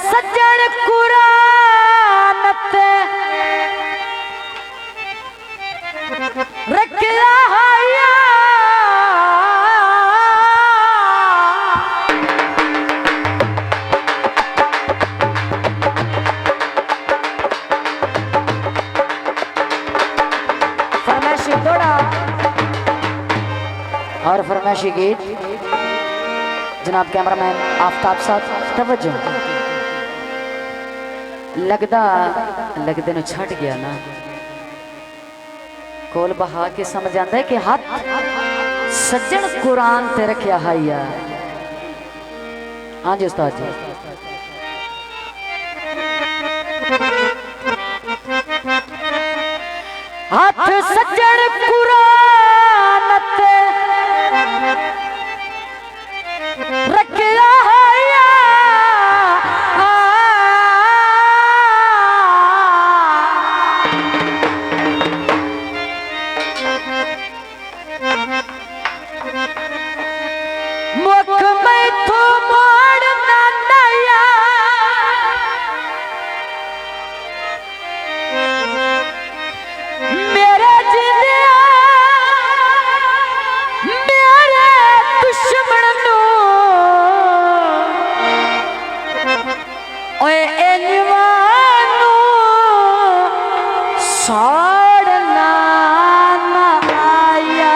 सज्जन कुरान ते रखिया हाया फरमाइशी दौड़ा और फरमाइशी गीत जनाब कैमरामैन आफ्ताब साहब तवज्जो लगदे नु छट गया ना कोल बहा के समझ आंदा है कि हाथ सज्जन कुरान ते रखिया हाइया। हाँ जी उस्ताद जी हाथ सज्जन कुरान ते रखिया हाइया मुख में तो मोड़ना नया मेरे जिंदया मेरे दुश्मन नु ओए एनवानु साड़ना ना आया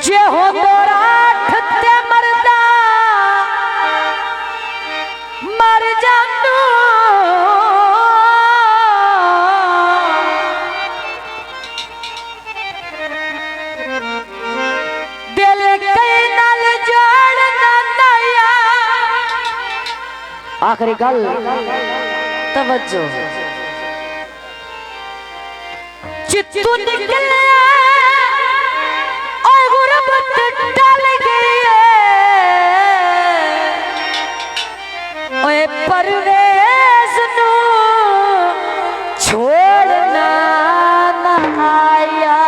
जे हो तोरा ठते मरदा मर जानू दिल कई नाल जोड़ना नया। आखिरी गल तवज्जो चित्तू निकले डल गई ओए परवेज़ नू छोड़ना ना आया।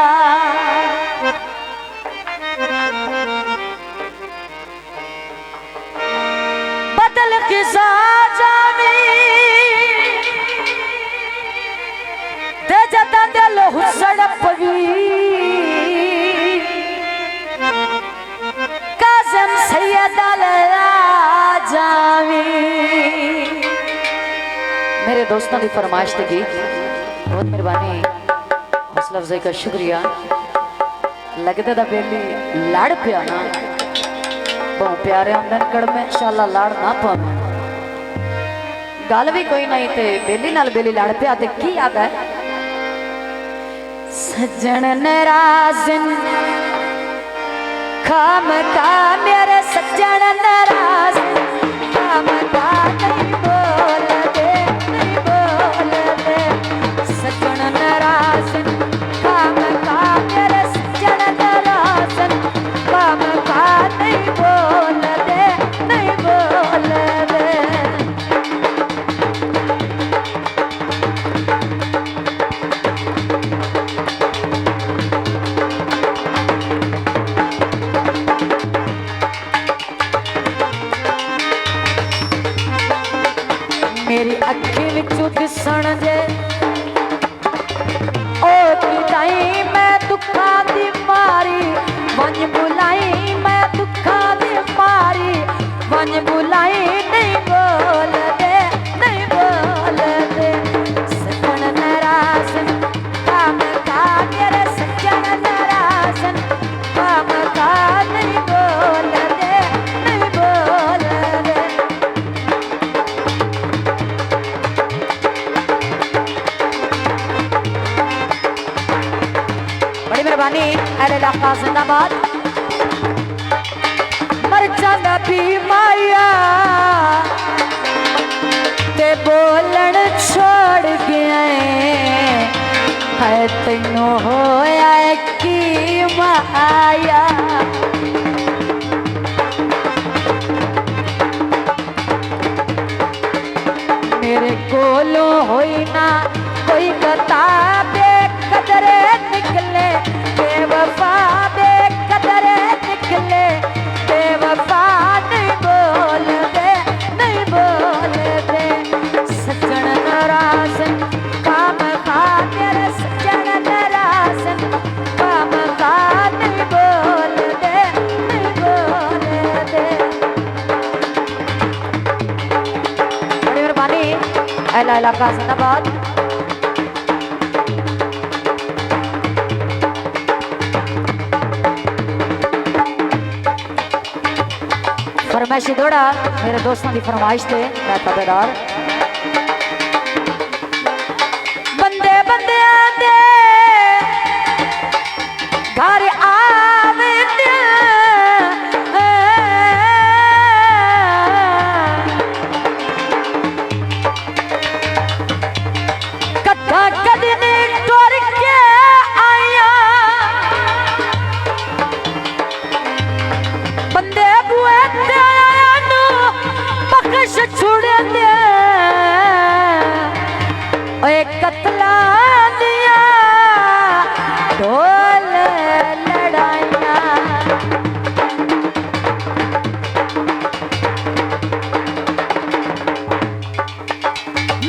बदल किसा जावी ते जदा दिल हुसड़ पवी मेरे दोस्तों की फरमाइश के गीत बहुत मेहरबानी हौसला अफजाई का शुक्रिया। लगता था बेली लड़ पिया ना बहुत प्यारे आमदन कड़ में इंशाल्लाह लड़ ना पावे गल भी कोई नहीं थे बेली नाल बेली लड़ पिया ते की याद है सज्जन नाराज़न खाम का मेरे सज्जन नाराज खाम का नहीं बोल दे सज्जन नाराज खाम का मेरे सज्जन नाराज खाम का नहीं बोल दे मेरी अखी विचों दिसण जे ओ किताई मैं दुखा दी मारी वन बुलाई मैं दुखा दी मारी वन बुलाई नहीं बोल दे सज्जन नाराज़न काम का मेरे सज्जन नाराज़न काम का नहीं बोल दे बड़ी मेहरबानी अहले इलाका जिंदाबाद मर जाना भी माया ते बोलन छोड़ गया है तेनों होया की माया मेरे कोलों होई ना कोई किताब कदरे निकले बेवफा बेकदरे मेरा इलाका जिंदाबाद। फरमाइशी दौड़ा मेरे दोस्तों की फरमाइश थे मैं ताबेदार। बंदे बंदे दे घर आवे कद्दा कदी नहीं टोर के आया बंदे बुए बख्श छुड़े दे ओए कतला दिया ढोल लड़ाइया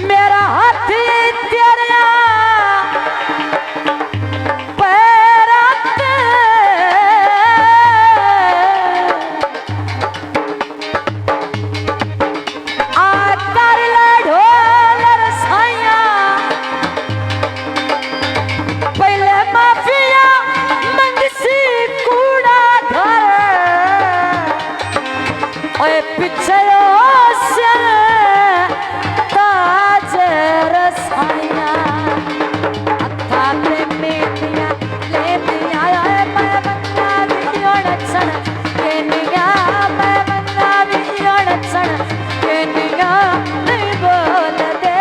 मेरा हाथ तेरा पीछे ताज रसाया अथा ते मेतिया ले दिया मैं बंदा भी ओणसन के निया मैं बंदा भी ओणसन के निया नहीं बोल दे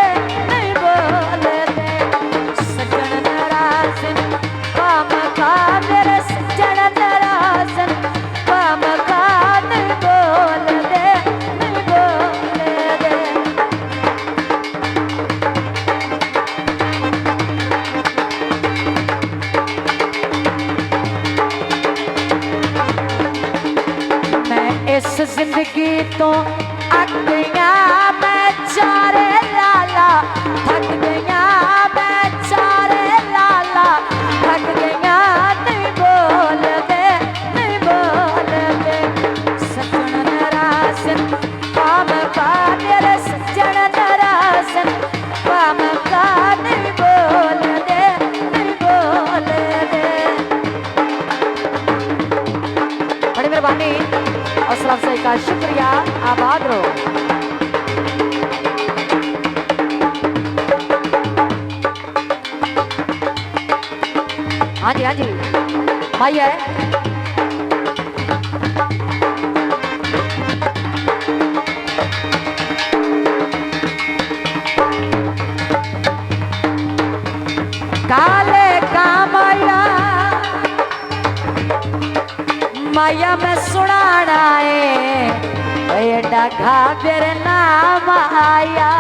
सजन नाराजन काम का मेरे सजन नाराजन काम का नहीं बोल दे इस जिंदगी तो अक गया मैं चारे लाला थक गया मैं चारे लाला थक गया नहीं बोल दे सजन नाराजन काम का मेरे सजन नाराजन काम का नहीं बोल दे बड़ी मेहरबानी हौसला अफजाई का शुक्रिया। आबाद रहो। हाँ जी माई है काले का माया में सुनाना है एडा घाबेर नाम आया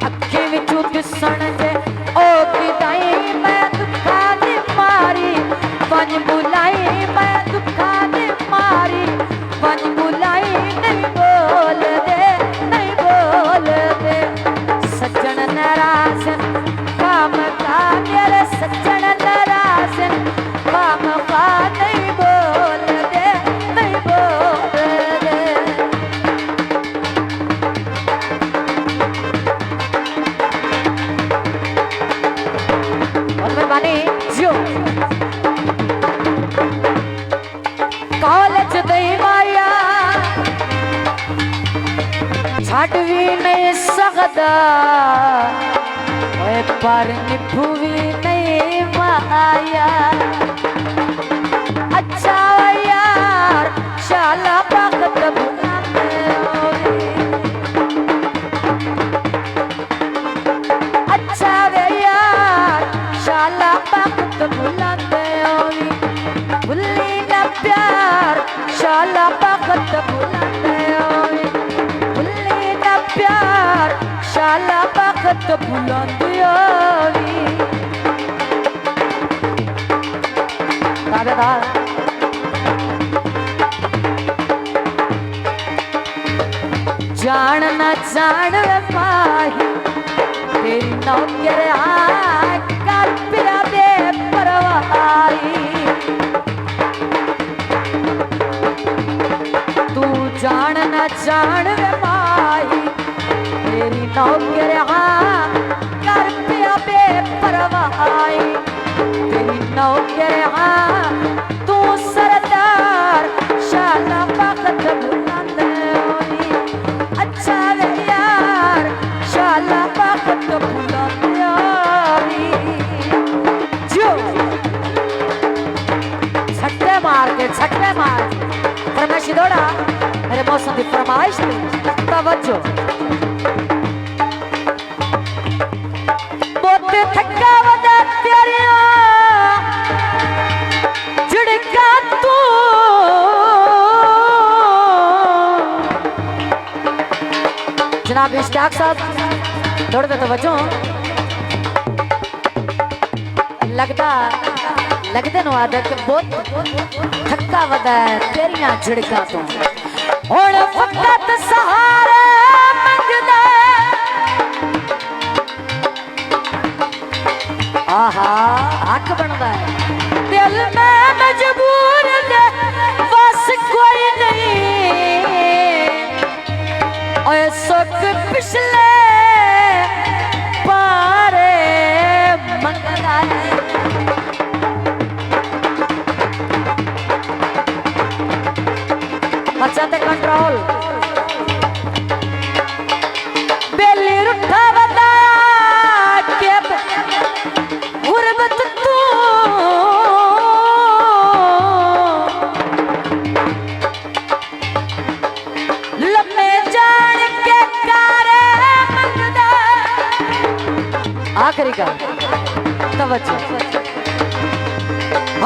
अखी विचू दिसण जे ओ किदाई मैं दुखा दी मारी पंज बुलाई मैं दुखा दी मारी पंज बुलाई नहीं बोल दे सज्जन नाराजन काम का मेरे सज्जन नाराजन काम का नहीं बोल दे बहुत मेहरबानी जियो कॉलेज दे माया छड़ भी नहीं सकदा पर निभू भी नहीं माया अच्छा यार शाला वक्त बुलाते अच्छा यार शाला वक्त बुलाते भूली न प्यार शाला वक्त बुलाते भूली न प्यार शाला वक्त बुलाते जान न जान माही तेरी नौकर कर पिया दे परवाही तू जान न जान माही नौकर हाँ कर पिया बेपरवाही, तेरी नौकर हाँ तू सरदार शाला वक्त बुलंद होई। अच्छा वे यार शाला वक्त बुलंद होई। जो छक्के मार के फरमाइश दौड़ा मेरे मौसम की फरमाइश थी तवज्जो। बहुत थका वदा तेरिया झिड़का तू जनाब इश्तियाक साहब दौड़ दे तवज्जो। लगदे नु आदत बहुत थका वदा तेरिया झिड़का तू हुण फकत सहारे मंगदा। आहा हक बनदा है दिल में मजबूर दे बस कोई नहीं। ओए सुख पिछले पारे मंगदा है। अच्छा ते कंट्रोल बेली रुठा बता के गुरबत तू लम्बे जान के कारे मंगदा। आखिरी का तवज्जो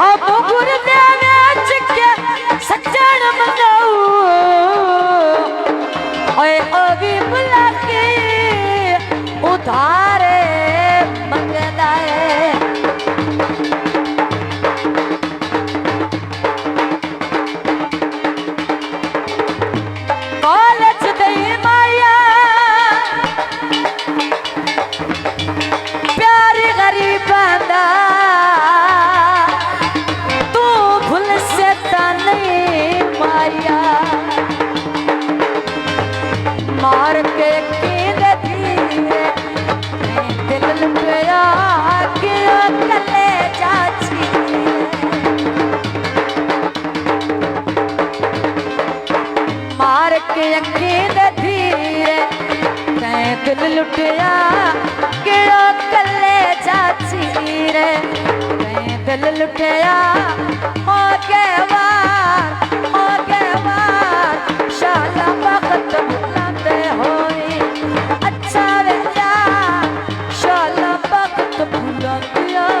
हम गुरदे विच के सज्जन मंगाऊ। ओए अभी बुला के उधारे मंगदा है। कॉलेज दे माया प्यारी गरीब बंदा तू भूल से नहीं माया। मार के कीद धीरे दिल लुटिया के कले जाची। मार के कीद धीरे दिल लुटिया के कले जाची रे। दिल लुटिया हो के वार शाला वक्त बुलंद होई। अच्छा वे यार शाला वक्त बुलंद होई।